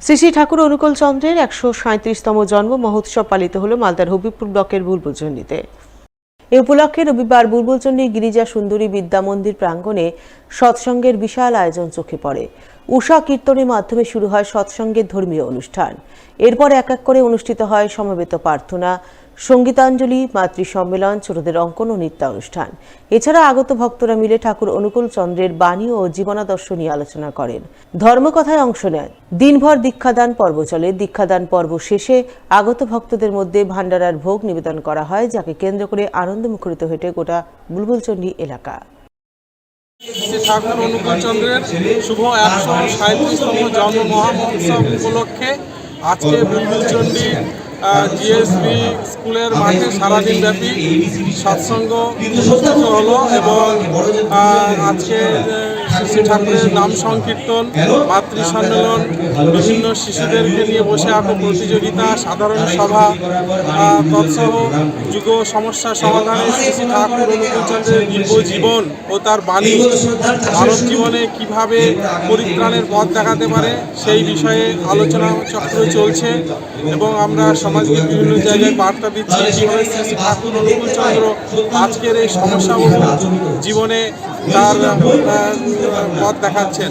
শ্রী শ্রী ঠাকুর অনুকূল চন্দ্রের ১৩৭তম জন্ম মহোৎসব পালিত হল মালদার হবিবপুর ব্লকের বুলবুলচন্ডীতে। এ উপলক্ষে রবিবার বুলবুলচন্ডী গিরিজা সুন্দরী বিদ্যা মন্দির প্রাঙ্গণে সৎসঙ্গের বিশাল আয়োজন চোখে পড়ে। উষা কীর্তনের মাধ্যমে শুরু হয় সৎসঙ্গের ধর্মীয় অনুষ্ঠান। এরপর এক এক করে অনুষ্ঠিত হয় সমবেত প্রার্থনা, সঙ্গীতাঞ্জলি, মাতৃ সম্মেলন, ছোটদের অঙ্কন ও নৃত্যানুষ্ঠান। এছাড়া আগত ভক্তরা মিলে ঠাকুর অনুকূল চন্দ্রের বাণী ও জীবনাদর্শ নিয়ে আলোচনা করেন, ধর্মকথায় অংশ নেন। দিনভর দীক্ষাদান পর্ব চলে। দীক্ষাদান পর্ব শেষে আগত ভক্তদের মধ্যে ভান্ডারার ভোগ নিবেদন করা হয়, যাকে কেন্দ্র করে আনন্দ মুখরিত হয়ে গোটা বুলবুলচন্ডী এলাকা। শ্রী ঠাকুর অনুকূল চন্দ্রের শুভ ১৩৭তম জন্ম মহামহোৎসব উপলক্ষে আজকে বুলবুলচন্ডী জিএসবি স্কুলের মাঠে সারাদিন ব্যাপী সৎসঙ্গ অনুষ্ঠিত হলো এবং আজকে শ্রী ঠাকুরের নাম সংকীর্তন, মাতৃ সম্মেলন, বিভিন্ন শিশুদেরকে নিয়ে বসে আঁকো প্রতিযোগিতা, সাধারণ সভা তৎসহ যুগ সমস্যা সমাধানে শ্রী শ্রী ঠাকুর অনুকূল চন্দ্রের দিব্য জীবন ও তার বাণী মানব জীবনে কীভাবে পরিত্রাণের পথ দেখাতে পারে সেই বিষয়ে আলোচনা চক্র চলছে এবং আমরা সমাজকে বিভিন্ন জায়গায় বার্তা দিচ্ছি কীভাবে শ্রী শ্রী ঠাকুর অনুকূল চন্দ্র আজকের এই সমস্যাবহুল জীবনে তার পথ দেখাচ্ছেন।